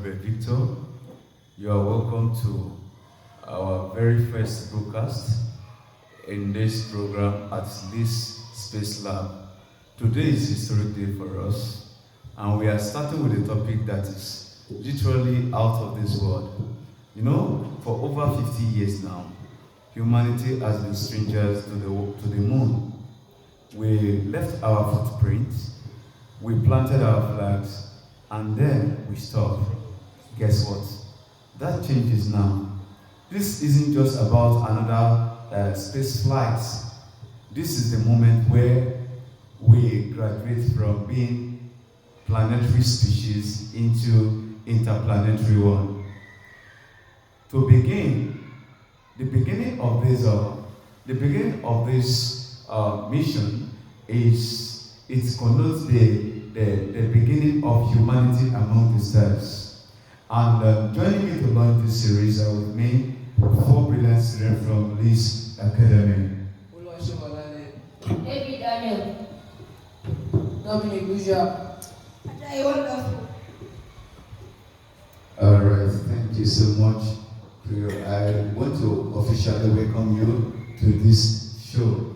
Reverend Victor. You are welcome to our very first broadcast in this program at this Space Lab. Today is a historic day for us, and we are starting with a topic that is literally out of this world. You know, for over 50 years now, humanity has been strangers to the moon. We left our footprints, we planted our flags, and then we stopped. Guess what? That changes now. This isn't just about another space flight. This is the moment where we graduate from being planetary species into interplanetary one. To begin, the beginning of this mission is it connotes the beginning of humanity among the stars. And joining me to launch this series are with me four brilliant students from this academy. David Daniel, Dominic Buja. Wonderful. All right, thank you so much. I want to officially welcome you to this show.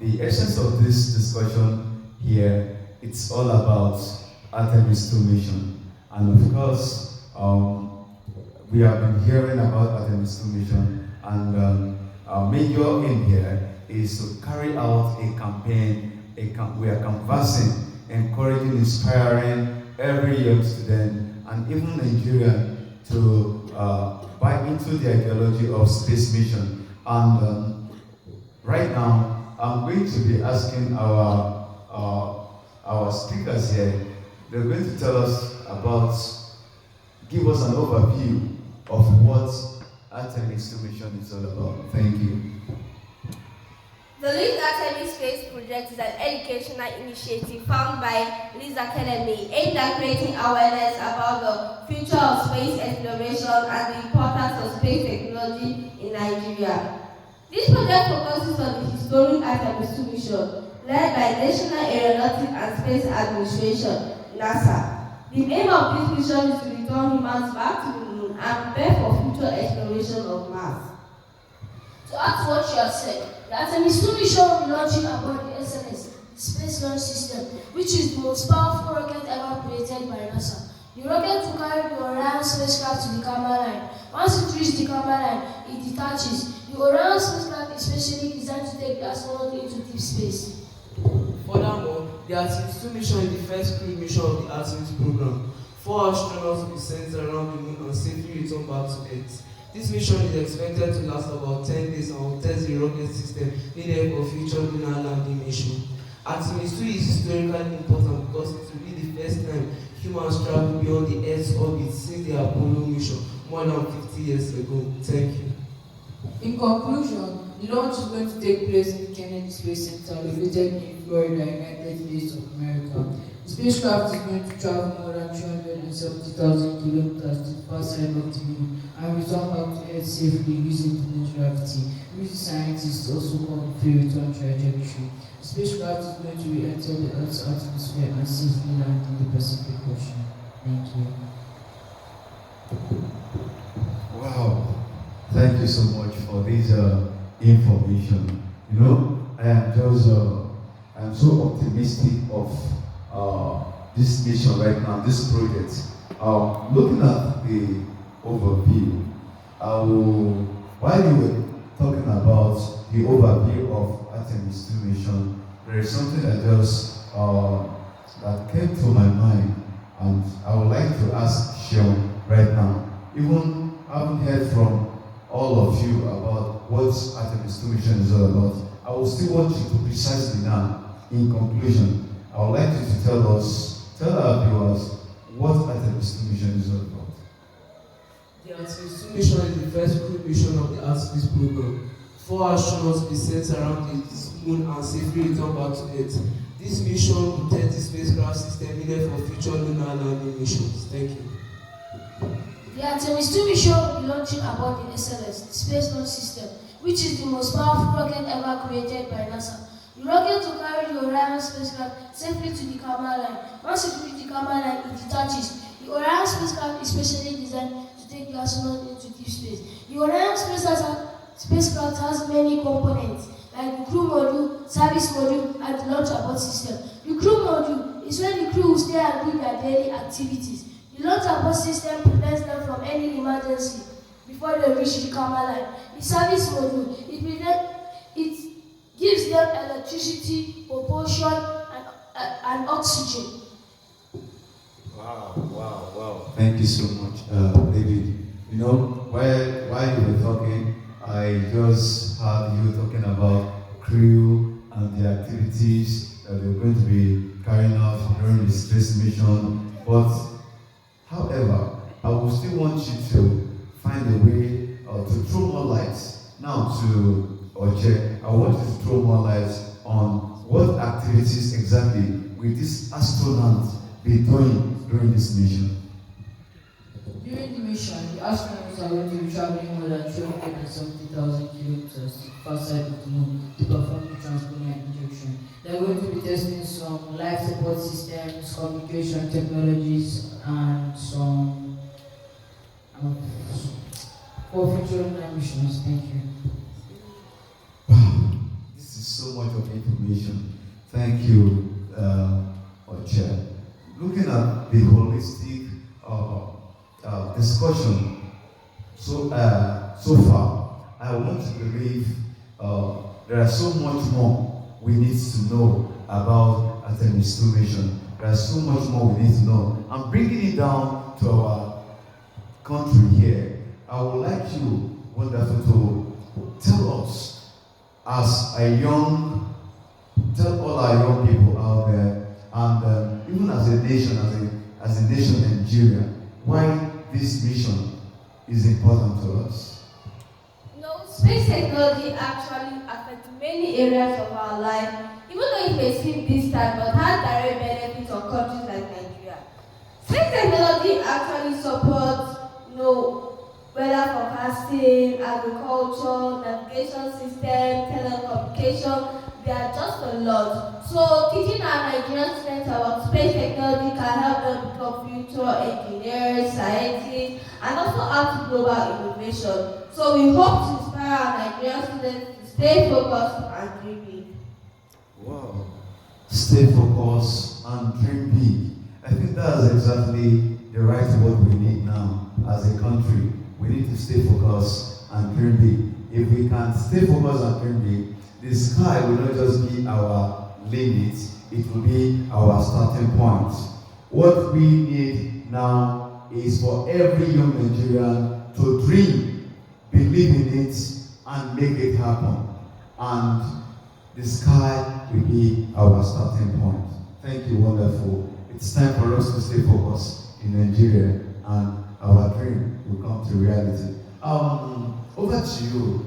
The essence of this discussion here, it's all about Artemis 2 mission. And of course, we have been hearing about Artemis 2 mission, and our major aim here is to carry out a campaign. We are canvassing, encouraging, inspiring every young student and even Nigerian to buy into the ideology of space mission. And right now, I'm going to be asking our speakers here. They're going to tell us give us an overview of what Artemis 2 mission is all about. Thank you. The LIS Artemis Space Project is an educational initiative founded by LIS Academy aimed at creating awareness about the future of space exploration and the importance of space technology in Nigeria. This project focuses on the historic Artemis 2 mission led by National Aeronautics and Space Administration, NASA. The aim of this mission is to return humans back to the moon and prepare for future exploration of Mars. To add to what you have said, the Artemis 2 mission will be launching aboard the SNS, the Space Launch System, which is the most powerful rocket ever created by NASA. The rocket will carry the Orion spacecraft to the camera line. Once it reaches the camera line, it detaches. The Orion spacecraft is specially designed to take the astronaut into deep space. Furthermore, the Artemis 2 mission is the first crewed mission of the Artemis program. 4 astronauts will be sent around the moon and safely return back to Earth. This mission is expected to last about 10 days and will test the rocket system needed for future lunar landing mission. Artemis 2 is historically important because it will be the first time humans travel beyond the Earth's orbit since the Apollo mission more than 50 years ago. Thank you. In conclusion, the launch is going to take place in the Kennedy Space Center located in Florida, United States of America. The spacecraft is going to travel more than 370,000 kilometers to the far side of the moon and return back to Earth safely using the moon's gravity, which scientists also call the free return trajectory. The spacecraft is going to re-enter the Earth's atmosphere and safely land in the Pacific Ocean. Thank you. Wow. Thank you so much for this information. You know, I am so optimistic of this mission right now, this project. Looking at the overview, while you were talking about the overview of Artemis 2 mission, there is something that came to my mind, and I would like to ask Sean right now. Even having heard from all of you about what Artemis 2 mission is all about, I will still want you to precisely now, in conclusion, I would like you to tell our viewers what Artemis 2 mission is all about. The Artemis 2 mission is the first crewed mission of the Artemis program. 4 astronauts will be sent around the moon and safely return back to Earth. This mission will test the spacecraft system needed for future lunar landing missions. Thank you. The Artemis 2 mission will be launching aboard the SLS, the Space Launch System, which is the most powerful rocket ever created by NASA. The rocket will carry the Orion spacecraft safely to the camera line. Once it reaches the camera line, it detaches. The Orion spacecraft is specially designed to take astronauts into deep space. The Orion spacecraft has many components, like the crew module, service module, and the launch abort system. The crew module is where the crew will stay and do their daily activities. The launch abort system prevents them from any emergency before they reach the camera line. The service module, it gives them electricity, propulsion, and oxygen. Wow. Thank you so much, David. You know, while you were talking, I just heard you talking about crew and the activities that they're going to be carrying out during the space mission. But, however, I would still want you to find a way to throw more light now to Oche. I want you to throw more light on what activities exactly will this astronaut be doing during this mission. During the mission, the astronauts are going to be traveling more than 370,000 kilometers to the far side of the moon to perform the transponder injection. They are going to be testing some life support systems, communication technologies, and some for future missions. Thank you. Wow, this is so much of information. Thank you, Oche. Looking at the holistic discussion so far, I want to believe there are so much more we need to know about Artemis 2 mission. There is so much more we need to know. I'm bringing it down to our country here. I would like you, wonderful, to tell us, tell all our young people out there, and even as a nation, Nigeria, why this mission is important to us. No, space technology actually affects many areas of our life, even though it may seem distant, but has direct benefits on countries like Nigeria. Space technology actually supports, weather forecasting, agriculture, navigation system, telecommunication. They are just a lot. So teaching our Nigerian students about space technology can help them become future engineers, scientists, and also add to global innovation. So we hope to inspire our Nigerian students to stay focused and dream big. Wow. Stay focused and dream big. I think that's exactly the right word we need now as a country. We need to stay focused and dream big. If we can stay focused and dream big, the sky will not just be our limit, it will be our starting point. What we need now is for every young Nigerian to dream, believe in it, and make it happen. And the sky will be our starting point. Thank you, wonderful. It's time for us to stay focused in Nigeria, and our dream will come to reality. Over to you,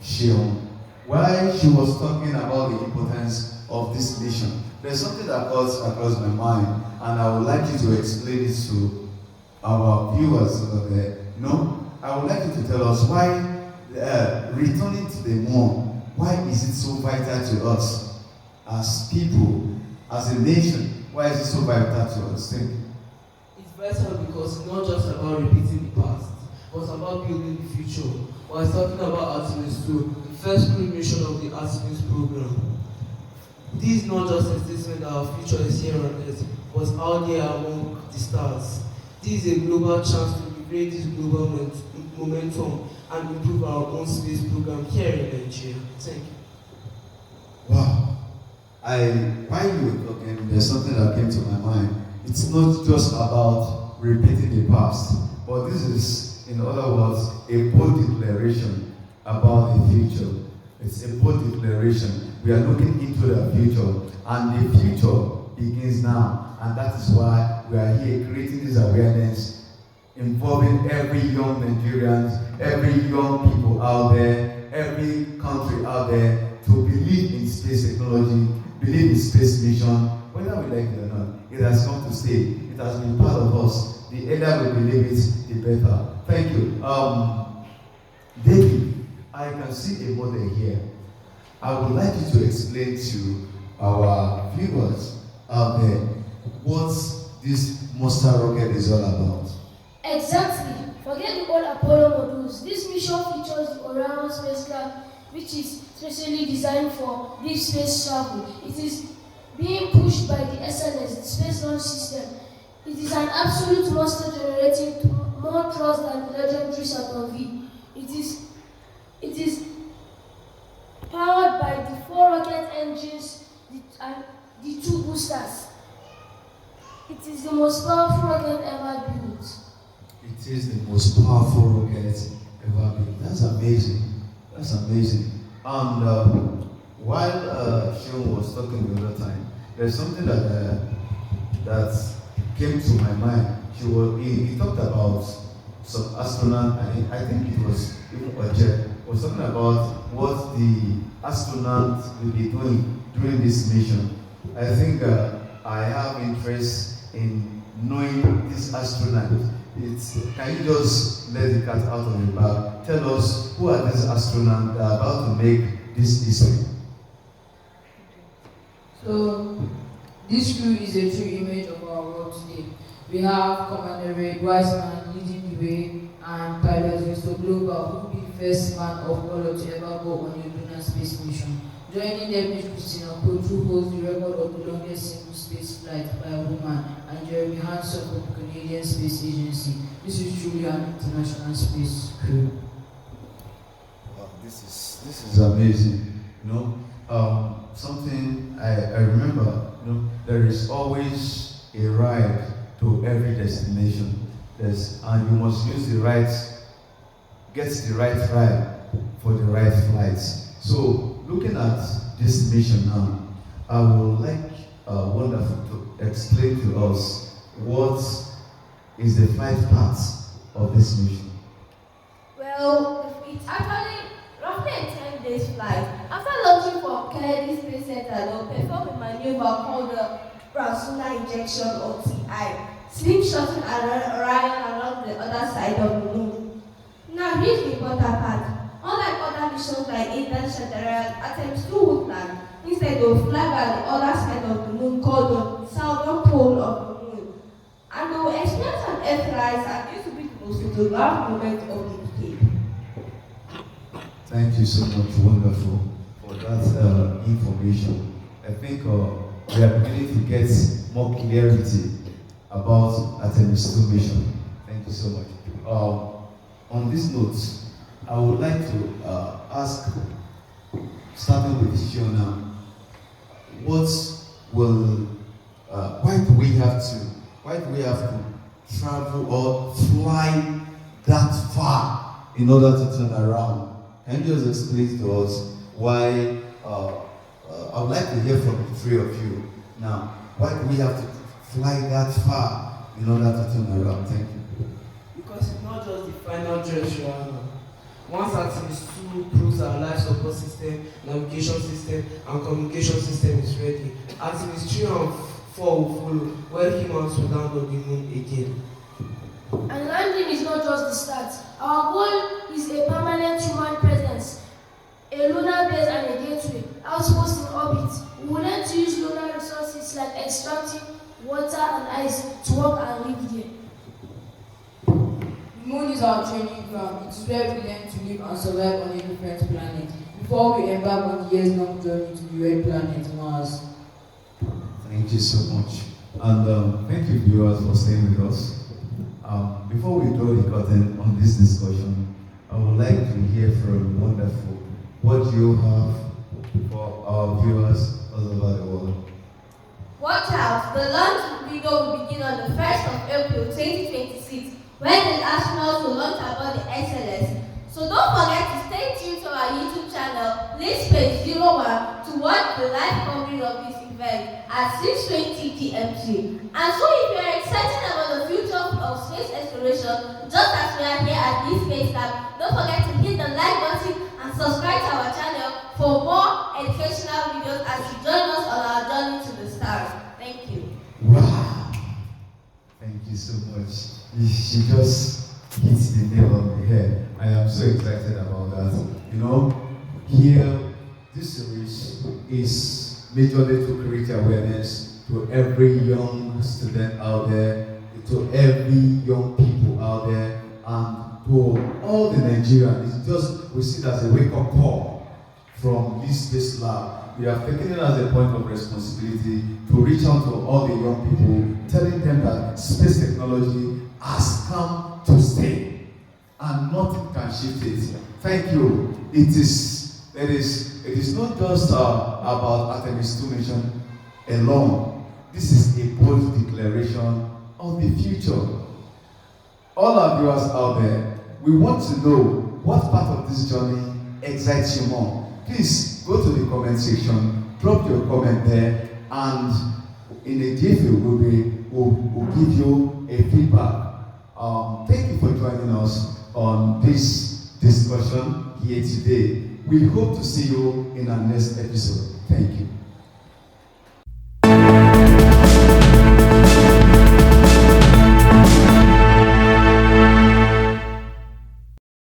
Shion. While she was talking about the importance of this mission, there's something that goes across my mind, and I would like you to explain it to our viewers over there. I would like you to tell us why returning to the moon, why is it so vital to us as people, as a nation? Why is it so vital to us? Think. It's vital because it's not just about repeating the past, but about building the future. While talking about Artemis 2, the first crew mission of the Artemis program. This is not just a statement that our future is here on Earth, but out there among the stars. This is a global chance to create this global momentum and improve our own space program here in Nigeria. Thank you. Wow. While you were talking, there's something that came to my mind. It's not just about repeating the past, but this is, in other words, a bold declaration about the future. It's a bold declaration. We are looking into the future, and the future begins now. And that is why we are here creating this awareness, involving every young Nigerian, every young people out there, every country out there, to believe in space technology, believe in space mission, whether we like it or not. It has come to stay. It has been part of us. The earlier we believe it, the better. Thank you. David, I can see a model here. I would like you to explain to our viewers out there what this monster rocket is all about. Exactly. Forget the old Apollo modules. This mission features the Orion spacecraft, which is specially designed for deep space travel. It is being pushed by the SNS, the Space Launch System. It is an absolute monster generating more thrust than the legendary Saturn V. It is powered by the 4 rocket engines and the 2 boosters. It is the most powerful rocket ever built. It is the most powerful rocket ever built. That's amazing. That's amazing. And while Sean was talking the other time, there's something that came to my mind. He talked about some astronaut, and I think it was even Oje, was talking about what the astronaut will be doing during this mission. I think I have interest in knowing this astronaut. Can you just let the cat out of the bag? Tell us who are these astronauts that are about to make this history. So, this crew is a true image of our world today. We have Commander Red Wiseman leading the way, and pilot Mr. Global, who will be the first man of color to ever go on a lunar space mission. Joining them is Christina Koch, who holds the record of the longest single space flight by a woman, and Jeremy Hansen of the Canadian Space Agency. This is truly an international space crew. Wow, this is amazing. Something I remember. There is always a ride to every destination. And you must get the right ride for the right flights. So, looking at this mission now, I would like Wonderful to explain to us what is the flight path of this mission. Well, it's actually roughly a 10 days flight. After launching from Kennedy Space Center, they'll perform a maneuver called the Brasula injection or TI, slingshotting Orion along the other side of the moon. Now, here's the important part. Unlike other missions like Interstellar, Artemis 2 would land. Instead, they'll fly by the other side of the moon called the southern pole of the moon. And they'll experience an Earthrise, and this will be the most photographed moment of the decade. Thank you so much, Wonderful, for that information. I think we are beginning to get more clarity about Artemis 2 mission. Thank you so much. On this note, I would like to ask, starting with Shiona, why do we have to travel or fly that far in order to turn around? Can you just explain to us why? I would like to hear from the three of you now. Why do we have to fly that far in order to turn around? Thank you. Because it's not just the final gesture. Once Artemis 2 proves our life support system, navigation system, and communication system is ready, Artemis 3 and 4 will follow, where humans will land on the moon again. And landing is not just the start. Our goal is a permanent human presence, a lunar base and a gateway, outpost in orbit. We will learn to use lunar resources like extracting water and ice to work and live there. The moon is our training ground. It is where we learn to live and survive on a different planet before we embark on the years-long journey to the red planet Mars. Thank you so much. And thank you, viewers, for staying with us. Before we draw the curtain on this discussion, I would like to hear from Wonderful what you have for our viewers all over the world. Watch out! The launch window will begin on the 1st of April 2026, when the astronauts will launch aboard the SLS. So don't forget to stay tuned to our YouTube channel, ListPage01, to watch the live coverage of this event at 6:20 GMT. And so if you are excited about the future of space exploration, just as we are here at this Space Lab, don't forget to hit the like button and subscribe to our channel for more educational videos as you join us on our journey to the stars. Thank you. Wow! Thank you so much. She just hits the nail on the head. I am so excited about that. Here, this series is majorly to create awareness to every young student out there, to every young people out there, and to all the Nigerians. It's just, we see it as a wake-up call from this space lab. We have taken it as a point of responsibility to reach out to all the young people, telling them that space technology has come to stay and nothing can shift it. Thank you. It is not just about Artemis 2 mission alone. This is a bold declaration of the future. All our viewers out there, we want to know what part of this journey excites you more. Please go to the comment section, drop your comment there, and in a jiffy we'll give you a feedback. Thank you for joining us on this discussion here today. We hope to see you in our next episode. Thank you.